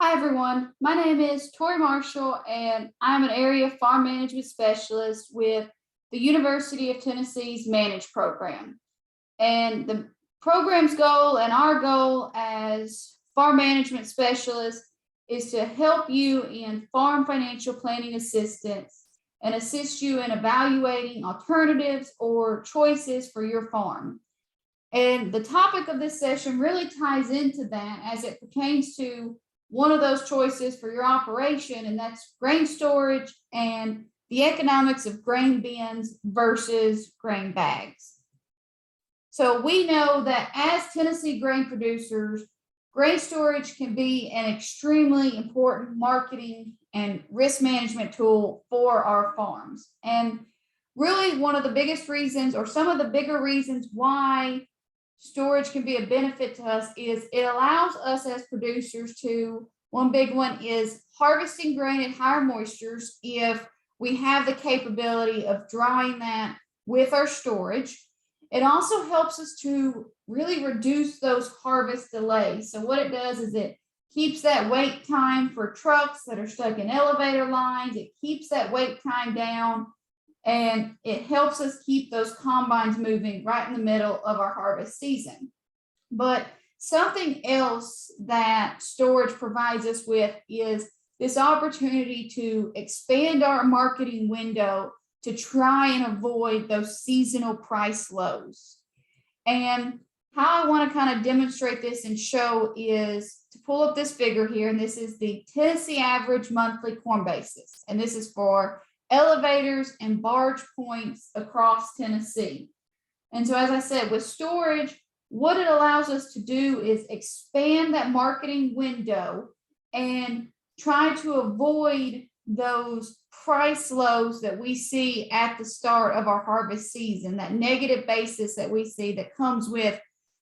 Hi, everyone. My name is Tori Marshall, and I'm an area farm management specialist with the University of Tennessee's Manage program. And the program's goal and our goal as farm management specialists is to help you in farm financial planning assistance and assist you in evaluating alternatives or choices for your farm. And the topic of this session really ties into that as it pertains to one of those choices for your operation, and that's grain storage and the economics of grain bins versus grain bags. So we know that as Tennessee grain producers, grain storage can be an extremely important marketing and risk management tool for our farms. And really one of the biggest reasons, or some of the bigger reasons why storage can be a benefit to us, is it allows us as producers to, one big one is harvesting grain at higher moistures if we have the capability of drying that with our storage. It also helps us to really reduce those harvest delays. So what it does is it keeps that wait time for trucks that are stuck in elevator lines. It keeps that wait time down, and it helps us keep those combines moving right in the middle of our harvest season. But something else that storage provides us with is this opportunity to expand our marketing window to try and avoid those seasonal price lows. And how I want to kind of demonstrate this and show is to pull up this figure here, and this is the Tennessee average monthly corn basis, and this is for elevators and barge points across Tennessee. And so, as I said, with storage, what it allows us to do is expand that marketing window and try to avoid those price lows that we see at the start of our harvest season, that negative basis that we see that comes with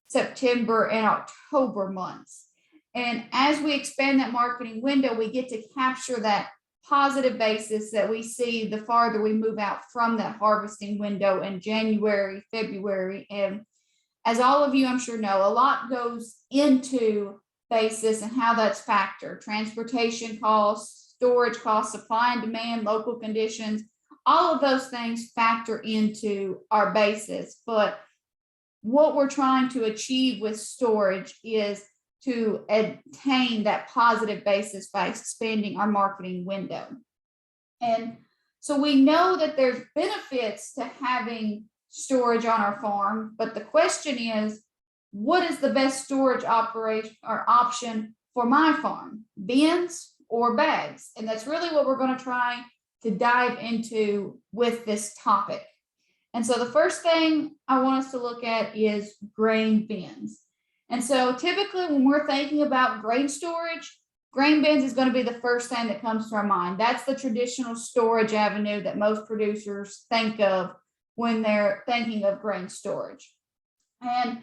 September and October months. And as we expand that marketing window, we get to capture that positive basis that we see the farther we move out from that harvesting window in January, February. And as all of you, I'm sure, know, a lot goes into basis and how that's factored: transportation costs, storage costs, supply and demand, local conditions. All of those things factor into our basis. But what we're trying to achieve with storage is to attain that positive basis by expanding our marketing window. And so we know that there's benefits to having storage on our farm, but the question is, what is the best storage operation or option for my farm, bins or bags? And that's really what we're going to try to dive into with this topic. And so the first thing I want us to look at is grain bins. And so typically when we're thinking about grain storage, grain bins is going to be the first thing that comes to our mind. That's the traditional storage avenue that most producers think of when they're thinking of grain storage. And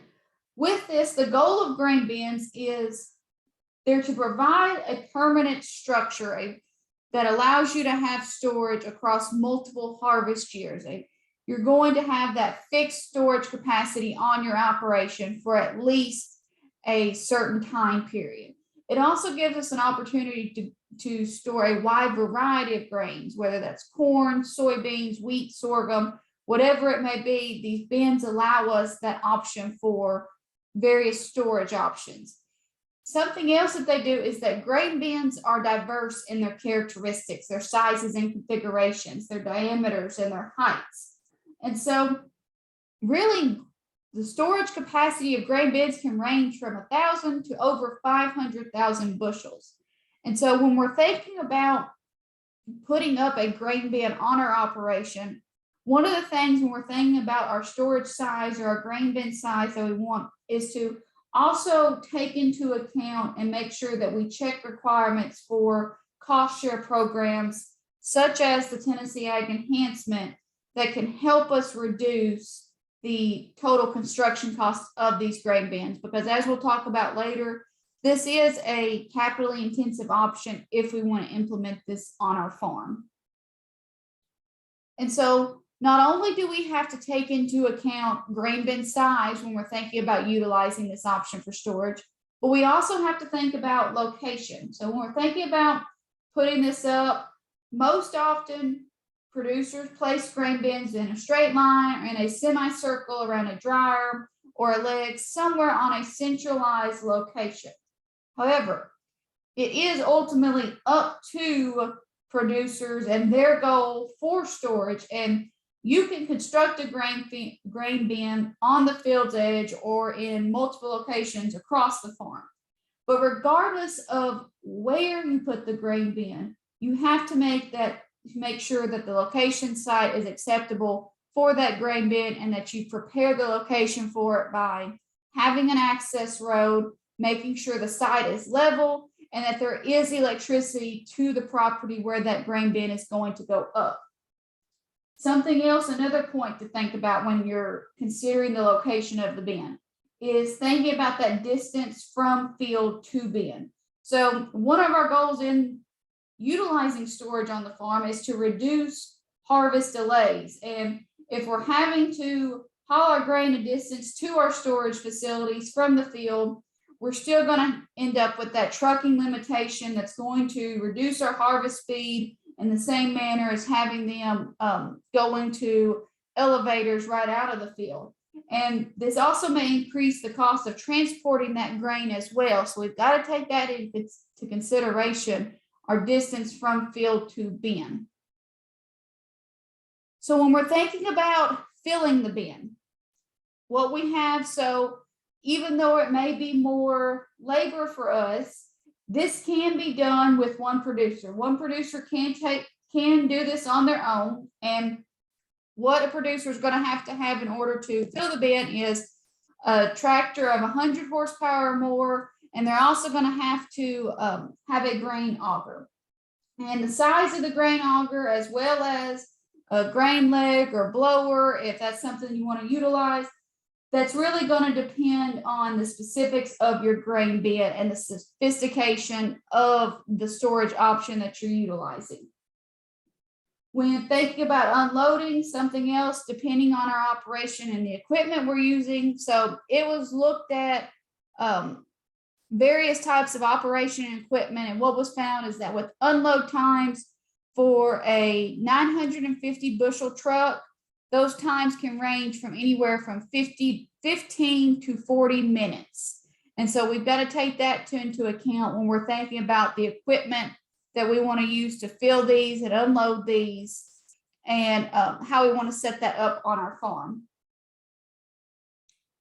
with this, the goal of grain bins is they're to provide a permanent structure that allows you to have storage across multiple harvest years. You're going to have that fixed storage capacity on your operation for at least a certain time period. It also gives us an opportunity to store a wide variety of grains, whether that's corn, soybeans, wheat, sorghum, whatever it may be. These bins allow us that option for various storage options. Something else that they do is that grain bins are diverse in their characteristics, their sizes and configurations, their diameters and their heights. And so really the storage capacity of grain bins can range from 1,000 to over 500,000 bushels. And so when we're thinking about putting up a grain bin on our operation, one of the things when we're thinking about our storage size or our grain bin size that we want is to also take into account and make sure that we check requirements for cost share programs such as the Tennessee Ag Enhancement that can help us reduce the total construction costs of these grain bins, because as we'll talk about later, this is a capitally intensive option if we want to implement this on our farm. And so not only do we have to take into account grain bin size when we're thinking about utilizing this option for storage, But we also have to think about location. So when we're thinking about putting this up, most often producers place grain bins in a straight line or in a semicircle around a dryer or a leg somewhere on a centralized location. However, it is ultimately up to producers and their goal for storage, and you can construct a grain bin on the field's edge or in multiple locations across the farm. But regardless of where you put the grain bin, you have to make sure that the location site is acceptable for that grain bin, and that you prepare the location for it by having an access road, making sure the site is level, and that there is electricity to the property where that grain bin is going to go up. Something else, another point to think about when you're considering the location of the bin is thinking about that distance from field to bin. So one of our goals in utilizing storage on the farm is to reduce harvest delays. And if we're having to haul our grain a distance to our storage facilities from the field, we're still going to end up with that trucking limitation that's going to reduce our harvest speed in the same manner as having them go into elevators right out of the field. And this also may increase the cost of transporting that grain as well. So we've got to take that into consideration, our distance from field to bin. So when we're thinking about filling the bin, what we have, so even though it may be more labor for us, this can be done with one producer. One producer can do this on their own. And what a producer is going to have in order to fill the bin is a tractor of 100 horsepower or more. And they're also going to have a grain auger. And the size of the grain auger, as well as a grain leg or blower, if that's something you want to utilize, that's really going to depend on the specifics of your grain bin and the sophistication of the storage option that you're utilizing. When thinking about unloading, something else, depending on our operation and the equipment we're using. So it was looked at various types of operation and equipment. And what was found is that with unload times for a 950 bushel truck, those times can range from anywhere from 15 to 40 minutes. And so we've got to take that into account when we're thinking about the equipment that we want to use to fill these and unload these, and how we want to set that up on our farm.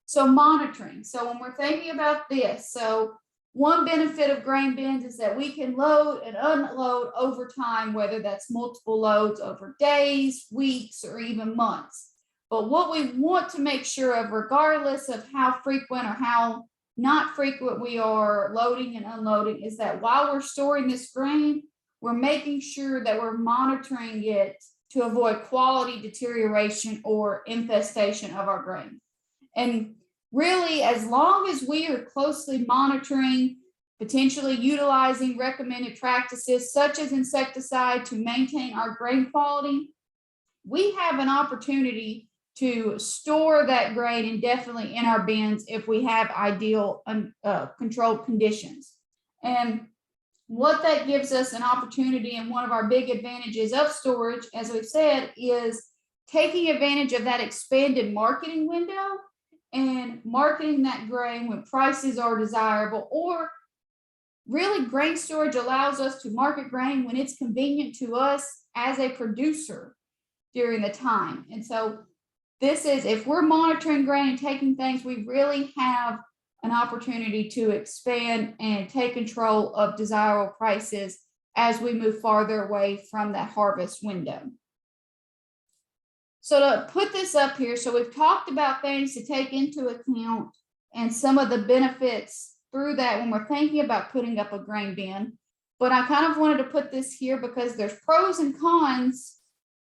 So monitoring. So when we're thinking about this, so one benefit of grain bins is that we can load and unload over time, whether that's multiple loads over days, weeks, or even months. But what we want to make sure of, regardless of how frequent or how not frequent we are loading and unloading, is that while we're storing this grain, we're making sure that we're monitoring it to avoid quality deterioration or infestation of our grain. And really, as long as we are closely monitoring, potentially utilizing recommended practices such as insecticide to maintain our grain quality, we have an opportunity to store that grain indefinitely in our bins if we have ideal controlled conditions. And what that gives us an opportunity, and one of our big advantages of storage, as we've said, is taking advantage of that expanded marketing window and marketing that grain when prices are desirable. Or really, grain storage allows us to market grain when it's convenient to us as a producer during the time. And so this is, if we're monitoring grain and taking things, we really have an opportunity to expand and take control of desirable prices as we move farther away from that harvest window. So to put this up here, so we've talked about things to take into account and some of the benefits through that when we're thinking about putting up a grain bin. But I kind of wanted to put this here because there's pros and cons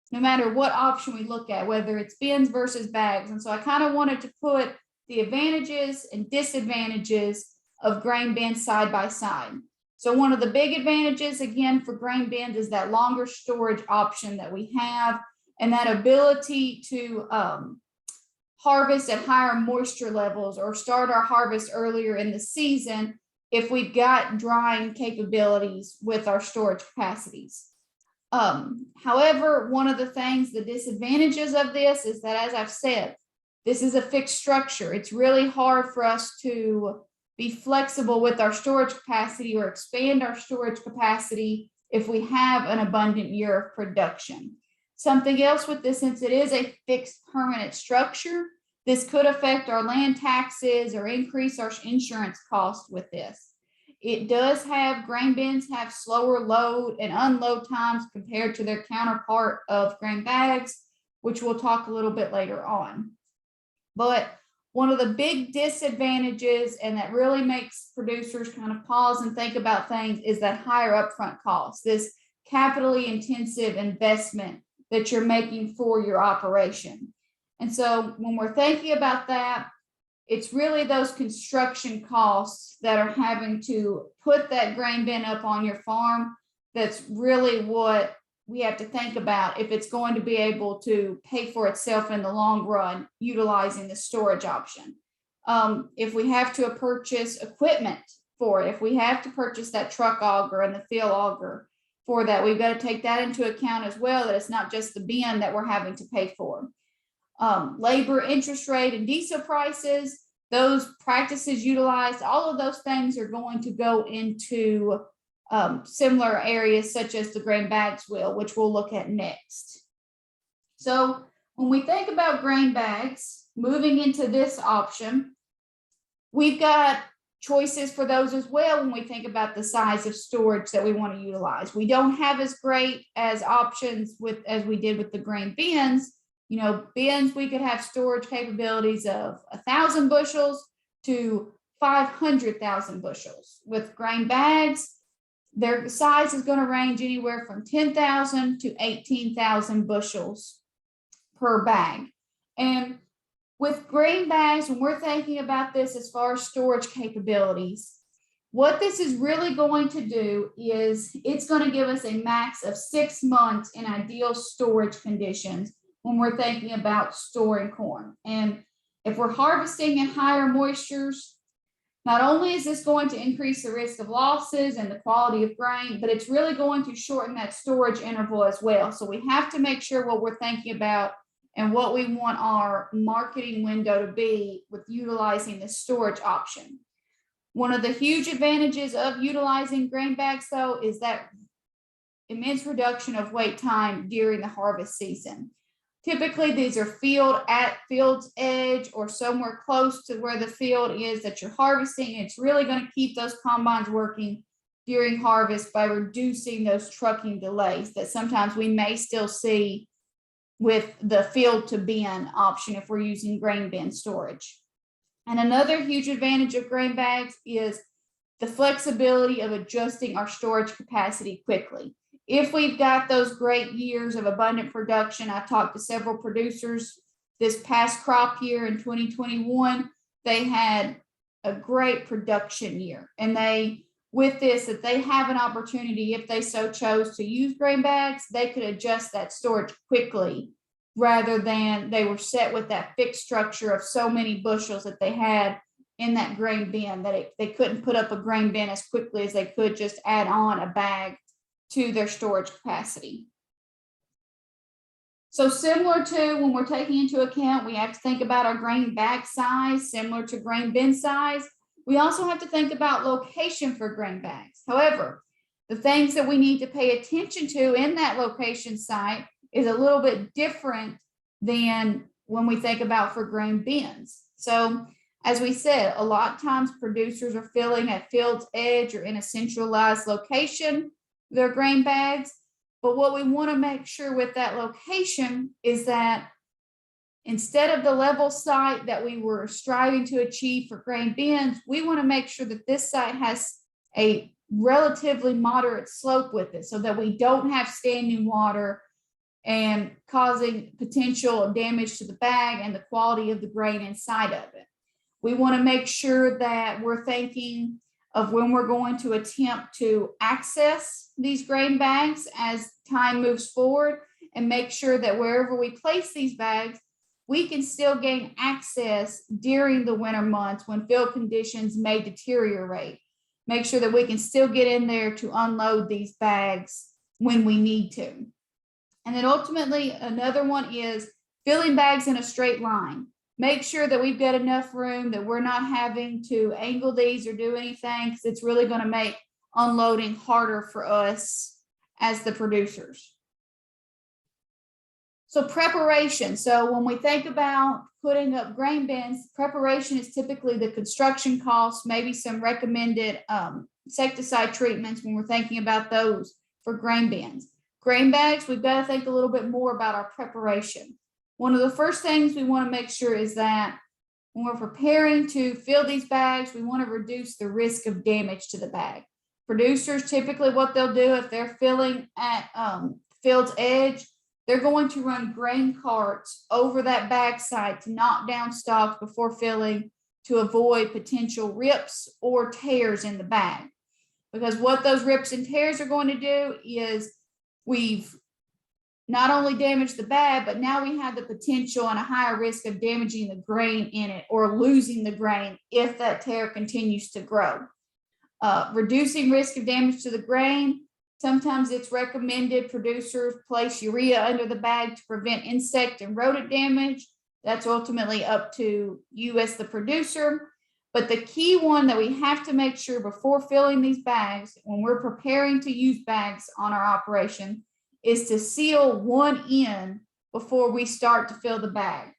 no matter what option we look at, whether it's bins versus bags. And so I kind of wanted to put the advantages and disadvantages of grain bins side by side. So one of the big advantages, again, for grain bins is that longer storage option that we have, and that ability to harvest at higher moisture levels or start our harvest earlier in the season if we've got drying capabilities with our storage capacities. However, one of the things, the disadvantages of this is that, as I've said, this is a fixed structure. It's really hard for us to be flexible with our storage capacity or expand our storage capacity if we have an abundant year of production. Something else with this, since it is a fixed permanent structure, this could affect our land taxes or increase our insurance costs with this. It does have, grain bins have slower load and unload times compared to their counterpart of grain bags, which we'll talk a little bit later on. But one of the big disadvantages, and that really makes producers kind of pause and think about things, is that higher upfront cost, this capitally intensive investment that you're making for your operation. And so when we're thinking about that, it's really those construction costs that are having to put that grain bin up on your farm. That's really what we have to think about if it's going to be able to pay for itself in the long run, utilizing the storage option. If we have to purchase equipment for it, if we have to purchase that truck auger and the field auger for that, we've got to take that into account as well, that it's not just the bin that we're having to pay for. Labor, interest rate, and diesel prices, those practices utilized, all of those things are going to go into similar areas such as the grain bags will, which we'll look at next. So when we think about grain bags, moving into this option, we've got choices for those as well when we think about the size of storage that we want to utilize. We don't have as great as options as we did with the grain bins. You know, bins, we could have storage capabilities of 1,000 bushels to 500,000 bushels. With grain bags, their size is going to range anywhere from 10,000 to 18,000 bushels per bag. And with grain bags, when we're thinking about this as far as storage capabilities, what this is really going to do is it's going to give us a max of 6 months in ideal storage conditions when we're thinking about storing corn. And if we're harvesting in higher moistures, not only is this going to increase the risk of losses and the quality of grain, but it's really going to shorten that storage interval as well. So we have to make sure what we're thinking about and what we want our marketing window to be with utilizing the storage option. One of the huge advantages of utilizing grain bags, though, is that immense reduction of wait time during the harvest season. Typically, these are at field's edge or somewhere close to where the field is that you're harvesting. It's really going to keep those combines working during harvest by reducing those trucking delays that sometimes we may still see with the field to bin option if we're using grain bin storage. And another huge advantage of grain bags is the flexibility of adjusting our storage capacity quickly. If we've got those great years of abundant production, I've talked to several producers this past crop year in 2021, they had a great production year. And with this, that they have an opportunity, if they so chose to use grain bags, they could adjust that storage quickly rather than they were set with that fixed structure of so many bushels that they had in that grain bin that they couldn't put up a grain bin as quickly as they could just add on a bag to their storage capacity. So similar to when we're taking into account, we have to think about our grain bag size, similar to grain bin size. We also have to think about location for grain bags. However, the things that we need to pay attention to in that location site is a little bit different than when we think about for grain bins. So as we said, a lot of times producers are filling at field's edge or in a centralized location their grain bags. But what we want to make sure with that location is that instead of the level site that we were striving to achieve for grain bins, we want to make sure that this site has a relatively moderate slope with it so that we don't have standing water and causing potential damage to the bag and the quality of the grain inside of it. We want to make sure that we're thinking of when we're going to attempt to access these grain bags as time moves forward, and make sure that wherever we place these bags, we can still gain access during the winter months when field conditions may deteriorate. make sure that we can still get in there to unload these bags when we need to. And then ultimately, another one is filling bags in a straight line. Make sure that we've got enough room, that we're not having to angle these or do anything, because it's really going to make unloading harder for us as the producers. So preparation. So when we think about putting up grain bins, preparation is typically the construction costs, maybe some recommended insecticide treatments when we're thinking about those for grain bins. Grain bags, we've got to think a little bit more about our preparation. One of the first things we want to make sure is that when we're preparing to fill these bags, we want to reduce the risk of damage to the bag. Producers, typically what they'll do if they're filling at field's edge, they're going to run grain carts over that bag side to knock down stalks before filling to avoid potential rips or tears in the bag. Because what those rips and tears are going to do is we've not only damaged the bag, but now we have the potential and a higher risk of damaging the grain in it or losing the grain if that tear continues to grow. Reducing risk of damage to the grain. Sometimes it's recommended producers place urea under the bag to prevent insect and rodent damage. That's ultimately up to you as the producer. But the key one that we have to make sure before filling these bags, when we're preparing to use bags on our operation, is to seal one end before we start to fill the bag.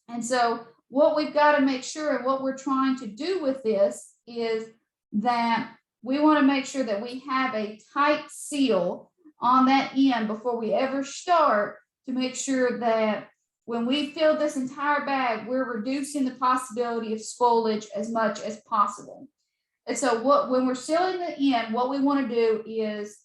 And so what we've got to make sure, and what we're trying to do with this, is that we want to make sure that we have a tight seal on that end before we ever start, to make sure that when we fill this entire bag, we're reducing the possibility of spoilage as much as possible. And so when we're sealing the end, what we want to do is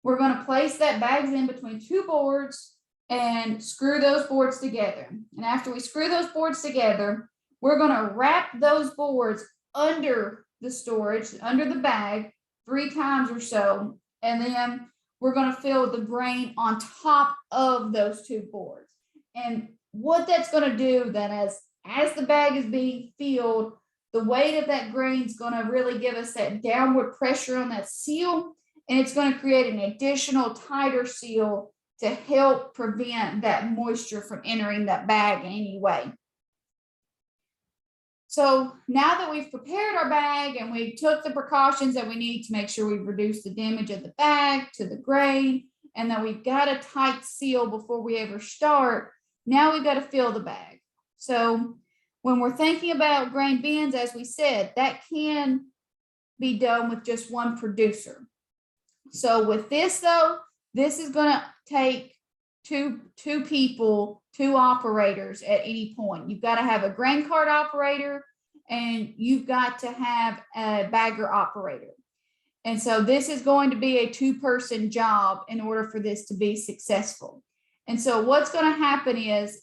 we're going to place that bags in between two boards and screw those boards together. And after we screw those boards together, we're going to wrap those boards under the storage, under the bag 3 times or so. And then we're going to fill the grain on top of those 2 boards. And what that's going to do then, as the bag is being filled, the weight of that grain is going to really give us that downward pressure on that seal. And it's going to create an additional tighter seal to help prevent that moisture from entering that bag in any way. So now that we've prepared our bag and we took the precautions that we need to make sure we've reduced the damage of the bag to the grain, and that we've got a tight seal before we ever start, now we've got to fill the bag. So when we're thinking about grain bins, as we said, that can be done with just one producer. So with this though, this is going to take two people, 2 operators at any point. You've got to have a grain cart operator and you've got to have a bagger operator. And so this is going to be a 2-person job in order for this to be successful. And so what's going to happen is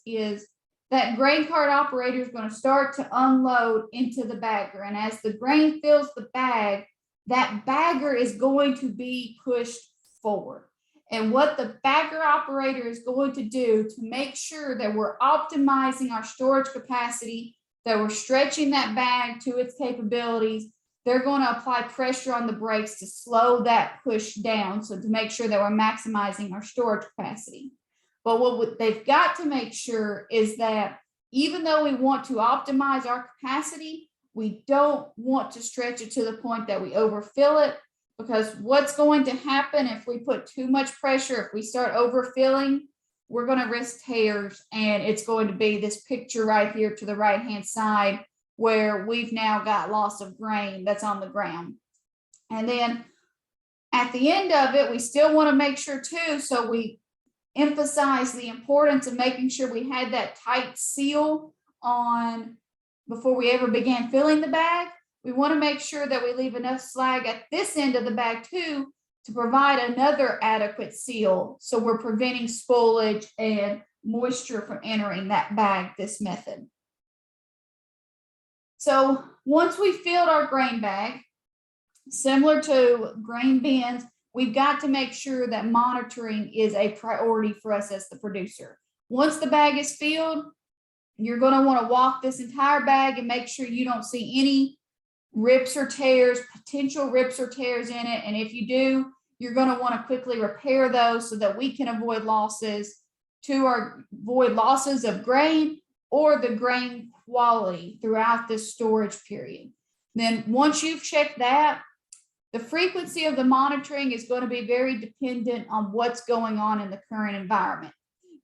that grain cart operator is going to start to unload into the bagger. And as the grain fills the bag, that bagger is going to be pushed forward. And what the bagger operator is going to do to make sure that we're optimizing our storage capacity, that we're stretching that bag to its capabilities, they're going to apply pressure on the brakes to slow that push down, so to make sure that we're maximizing our storage capacity. But what they've got to make sure is that even though we want to optimize our capacity, we don't want to stretch it to the point that we overfill it, because what's going to happen if we put too much pressure, if we start overfilling, we're going to risk tears, and it's going to be this picture right here to the right-hand side where we've now got loss of grain that's on the ground. And then at the end of it, we still want to make sure too, so we emphasize the importance of making sure we had that tight seal on before we ever began filling the bag. We want to make sure that we leave enough slag at this end of the bag too to provide another adequate seal, so we're preventing spoilage and moisture from entering that bag this method. So once we filled our grain bag, similar to grain bins, we've got to make sure that monitoring is a priority for us as the producer. Once the bag is filled, you're going to want to walk this entire bag and make sure you don't see any rips or tears, potential rips or tears in it. And if you do, you're going to want to quickly repair those so that we can avoid losses of grain or the grain quality throughout this storage period. Then once you've checked that, the frequency of the monitoring is going to be very dependent on what's going on in the current environment.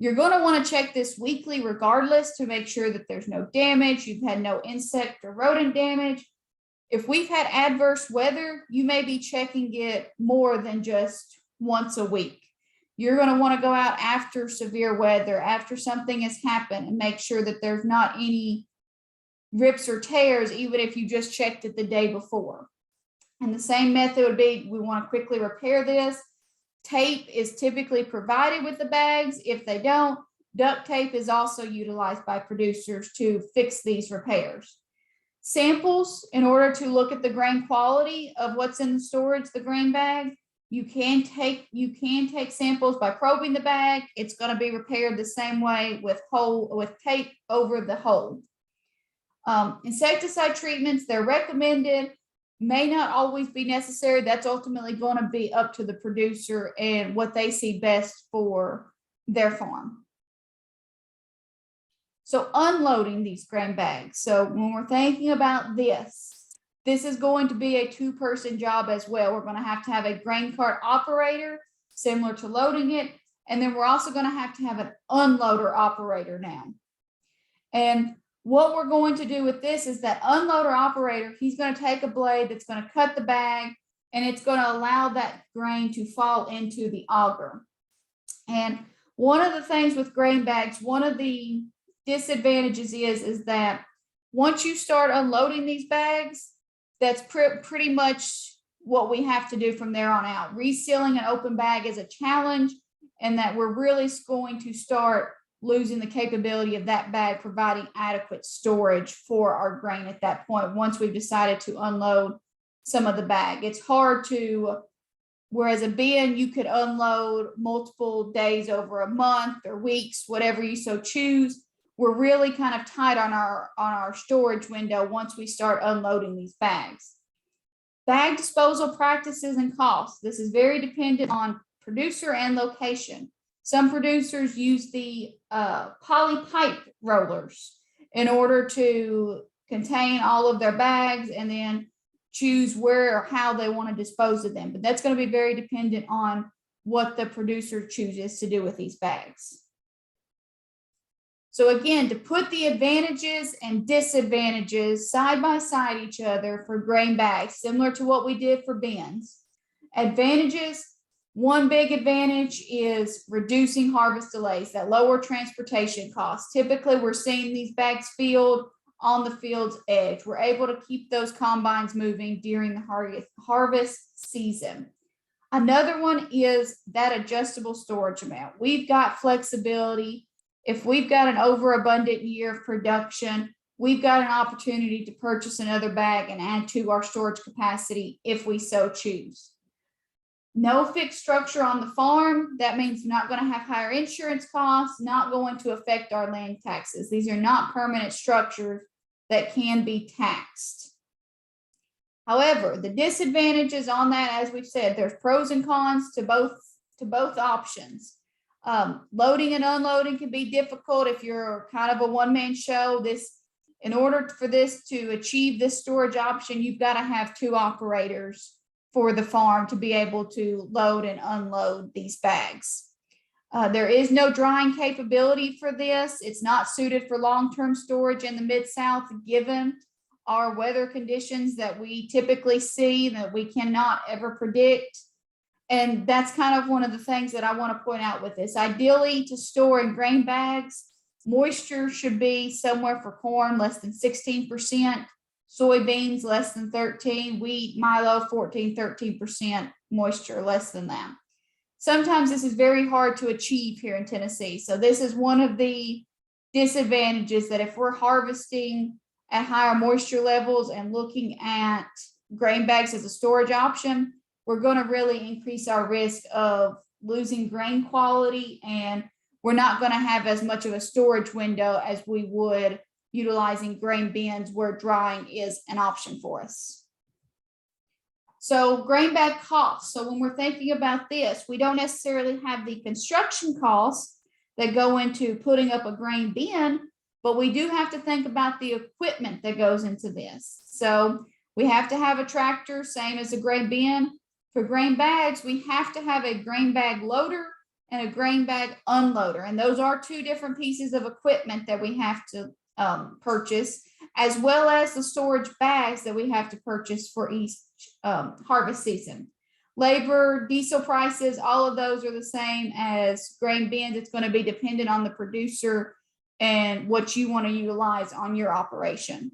You're going to want to check this weekly regardless to make sure that there's no damage, you've had no insect or rodent damage. If we've had adverse weather, you may be checking it more than just once a week. You're going to want to go out after severe weather, after something has happened, and make sure that there's not any rips or tears, even if you just checked it the day before. And the same method would be, we want to quickly repair this. Tape is typically provided with the bags. If they don't, duct tape is also utilized by producers to fix these repairs. Samples, in order to look at the grain quality of what's in the storage, the grain bag, you can take samples by probing the bag. It's going to be repaired the same way with tape over the hole. Insecticide treatments, they're recommended, may not always be necessary. That's ultimately going to be up to the producer and what they see best for their farm. So unloading these grain bags. So when we're thinking about this is going to be a 2-person job as well. We're going to have a grain cart operator, similar to loading it. And then we're also going to have an unloader operator now. And what we're going to do with this is that unloader operator, he's going to take a blade that's going to cut the bag, and it's going to allow that grain to fall into the auger. And one of the things with grain bags, one of the disadvantages is that once you start unloading these bags, that's pretty much what we have to do from there on out. Resealing an open bag is a challenge, and that we're really going to start losing the capability of that bag providing adequate storage for our grain at that point, once we've decided to unload some of the bag. It's hard to, whereas a bin, you could unload multiple days over a month or weeks, whatever you so choose. We're really kind of tight on our storage window once we start unloading these bags. Bag disposal practices and costs. This is very dependent on producer and location. Some producers use the poly pipe rollers in order to contain all of their bags and then choose where or how they want to dispose of them. But that's going to be very dependent on what the producer chooses to do with these bags. So again, to put the advantages and disadvantages side by side each other for grain bags, similar to what we did for bins. Advantages, one big advantage is reducing harvest delays, that lower transportation costs. Typically, we're seeing these bags filled on the field's edge. We're able to keep those combines moving during the harvest season. Another one is that adjustable storage amount. We've got flexibility. If we've got an overabundant year of production, we've got an opportunity to purchase another bag and add to our storage capacity if we so choose. No fixed structure on the farm. That means we're not going to have higher insurance costs, not going to affect our land taxes. These are not permanent structures that can be taxed. However, the disadvantages on that, as we've said, there's pros and cons to both options. Loading and unloading can be difficult if you're kind of a one-man show. In order for this to achieve this storage option, you've got to have 2 operators for the farm to be able to load and unload these bags. There is no drying capability for this. It's not suited for long-term storage in the Mid-South, given our weather conditions that we typically see that we cannot ever predict. And that's kind of one of the things that I want to point out with this. Ideally, to store in grain bags, moisture should be somewhere for corn less than 16%, soybeans less than 13%, wheat, milo 14, 13% moisture, less than that. Sometimes this is very hard to achieve here in Tennessee. So this is one of the disadvantages, that if we're harvesting at higher moisture levels and looking at grain bags as a storage option, we're going to really increase our risk of losing grain quality, and we're not going to have as much of a storage window as we would utilizing grain bins where drying is an option for us. So grain bag costs. So when we're thinking about this, we don't necessarily have the construction costs that go into putting up a grain bin, but we do have to think about the equipment that goes into this. So we have to have a tractor, same as a grain bin. For grain bags, we have to have a grain bag loader and a grain bag unloader. And those are two different pieces of equipment that we have to purchase, as well as the storage bags that we have to purchase for each harvest season. Labor, diesel prices, all of those are the same as grain bins. It's going to be dependent on the producer and what you want to utilize on your operation.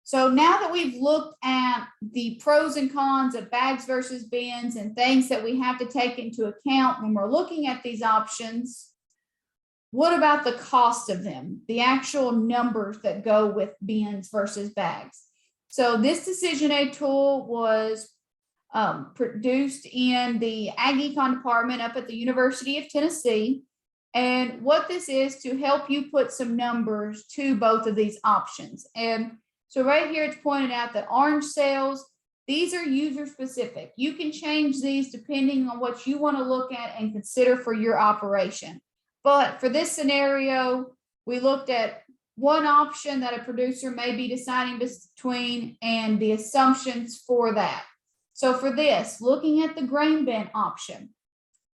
So now that we've looked at the pros and cons of bags versus bins and things that we have to take into account when we're looking at these options, what about the cost of them, the actual numbers that go with bins versus bags? So this decision aid tool was produced in the Ag Econ department up at the University of Tennessee. And what this is to help you put some numbers to both of these options. And so right here, it's pointed out that orange cells, these are user specific. You can change these depending on what you want to look at and consider for your operation. But for this scenario, we looked at one option that a producer may be deciding between and the assumptions for that. So for this, looking at the grain bin option,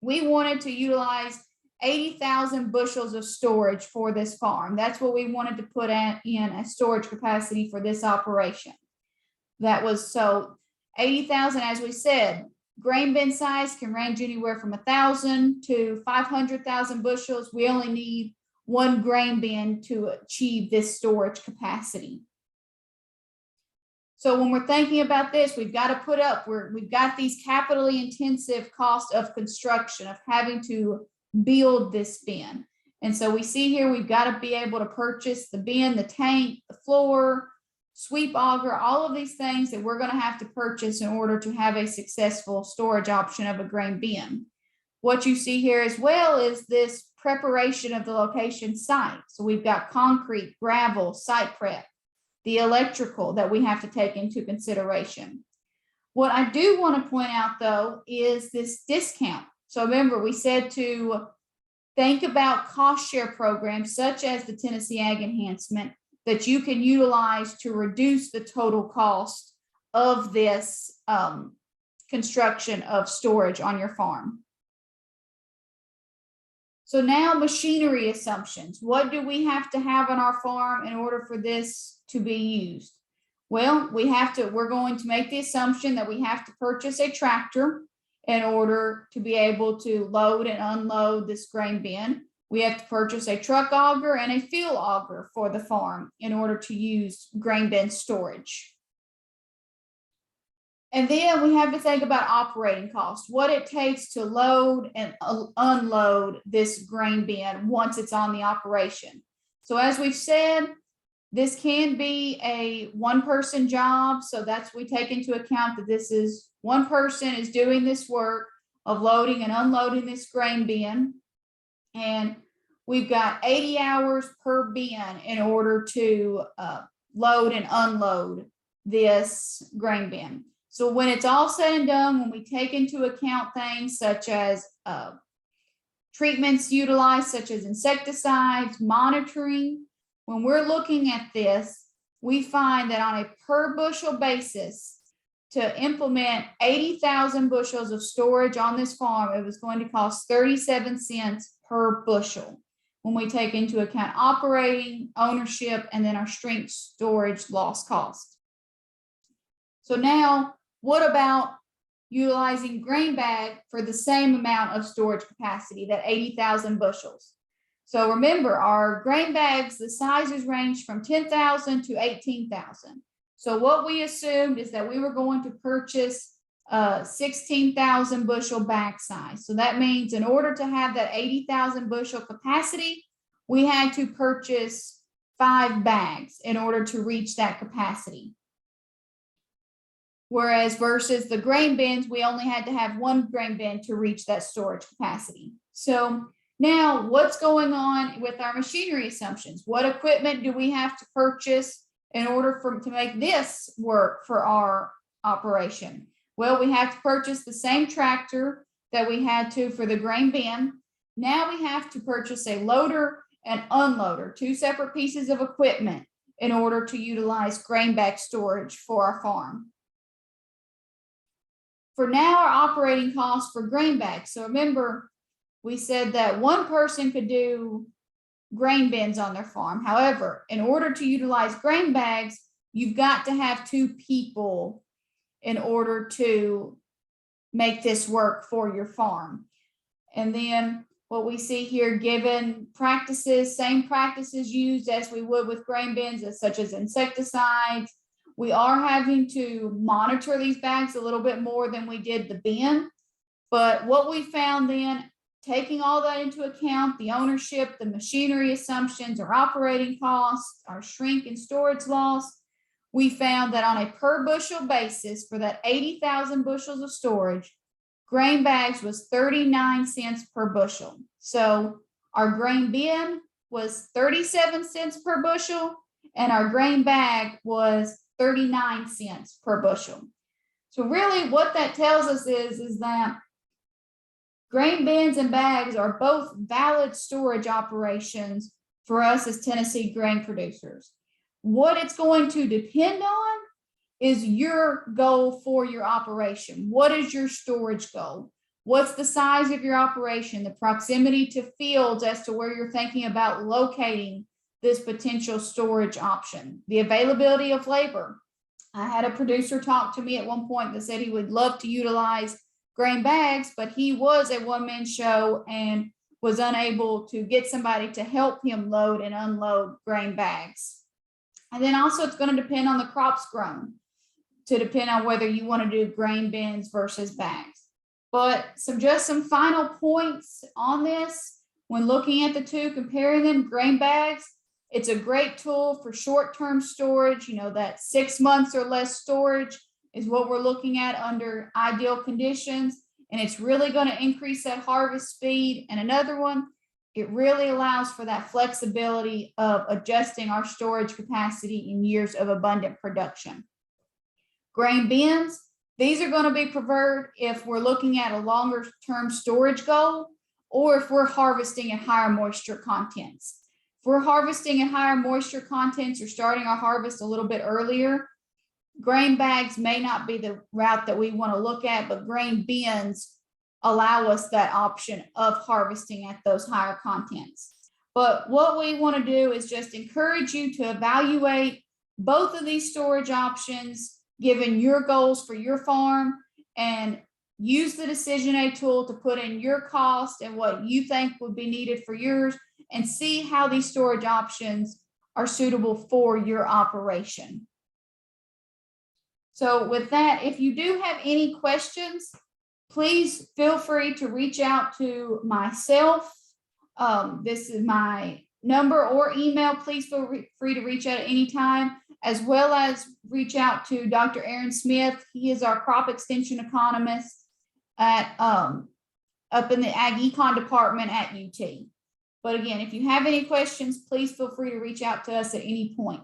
we wanted to utilize 80,000 bushels of storage for this farm. That's what we wanted to put in as storage capacity for this operation. That was so 80,000, as we said, grain bin size can range anywhere from 1,000 to 500,000 bushels. We only need one grain bin to achieve this storage capacity. So when we're thinking about this, we've got to put up, we've got these capitally intensive costs of construction, of having to build this bin. And so we see here, we've got to be able to purchase the bin, the tank, the floor, sweep auger, all of these things that we're going to have to purchase in order to have a successful storage option of a grain bin. What you see here as well is this preparation of the location site. So we've got concrete, gravel, site prep, the electrical that we have to take into consideration. What I do want to point out though is this discount. So remember, we said to think about cost share programs such as the Tennessee Ag Enhancement that you can utilize to reduce the total cost of this construction of storage on your farm. So now machinery assumptions. What do we have to have on our farm in order for this to be used? Well, we're going to make the assumption that we have to purchase a tractor in order to be able to load and unload this grain bin. We have to purchase a truck auger and a field auger for the farm in order to use grain bin storage. And then we have to think about operating costs, what it takes to load and unload this grain bin once it's on the operation. So as we've said, this can be a one-person job. So we take into account that this is one person is doing this work of loading and unloading this grain bin. And we've got 80 hours per bin in order to load and unload this grain bin. So when it's all said and done, when we take into account things such as treatments utilized, such as insecticides, monitoring, when we're looking at this, we find that on a per bushel basis, to implement 80,000 bushels of storage on this farm, it was going to cost 37 cents per bushel when we take into account operating, ownership, and then our strength storage loss cost. So now, what about utilizing grain bag for the same amount of storage capacity, that 80,000 bushels? So remember, our grain bags, the sizes range from 10,000 to 18,000. So what we assumed is that we were going to purchase 16,000 bushel bag size. So that means in order to have that 80,000 bushel capacity, we had to purchase 5 bags in order to reach that capacity. Whereas versus the grain bins, we only had to have 1 grain bin to reach that storage capacity. So now what's going on with our machinery assumptions? What equipment do we have to purchase in order to make this work for our operation? Well, we have to purchase the same tractor that we had to for the grain bin. Now we have to purchase a loader and unloader, two separate pieces of equipment in order to utilize grain bag storage for our farm. For now, our operating costs for grain bags. So remember, we said that one person could do grain bins on their farm. However, in order to utilize grain bags, you've got to have two people in order to make this work for your farm. And then what we see here, given practices, same practices used as we would with grain bins, such as insecticides. We are having to monitor these bags a little bit more than we did the bin. But what we found then, taking all that into account, the ownership, the machinery assumptions, our operating costs, our shrink and storage loss, we found that on a per bushel basis for that 80,000 bushels of storage, grain bags was 39 cents per bushel. So our grain bin was 37 cents per bushel, and our grain bag was 39 cents per bushel. So really what that tells us is that grain bins and bags are both valid storage operations for us as Tennessee grain producers. What it's going to depend on is your goal for your operation. What is your storage goal? What's the size of your operation, the proximity to fields as to where you're thinking about locating this potential storage option, the availability of labor. I had a producer talk to me at one point that said he would love to utilize grain bags, but he was a one-man show and was unable to get somebody to help him load and unload grain bags. And then also it's going to depend on the crops grown to depend on whether you want to do grain bins versus bags. But just some final points on this. When looking at the two, comparing them, grain bags, it's a great tool for short-term storage. You know, that 6 months or less storage is what we're looking at under ideal conditions. And it's really going to increase that harvest speed. And another one, it really allows for that flexibility of adjusting our storage capacity in years of abundant production. Grain bins, these are going to be preferred if we're looking at a longer term storage goal or if we're harvesting at higher moisture contents. If we're harvesting at higher moisture contents or starting our harvest a little bit earlier, grain bags may not be the route that we want to look at, but grain bins allow us that option of harvesting at those higher contents. But what we want to do is just encourage you to evaluate both of these storage options, given your goals for your farm, and use the decision aid tool to put in your cost and what you think would be needed for yours, and see how these storage options are suitable for your operation. So with that, if you do have any questions, please feel free to reach out to myself. This is my number or email. Please feel free to reach out at any time, as well as reach out to Dr. Aaron Smith. He is our crop extension economist at up in the Ag Econ department at UT. But again, if you have any questions, please feel free to reach out to us at any point.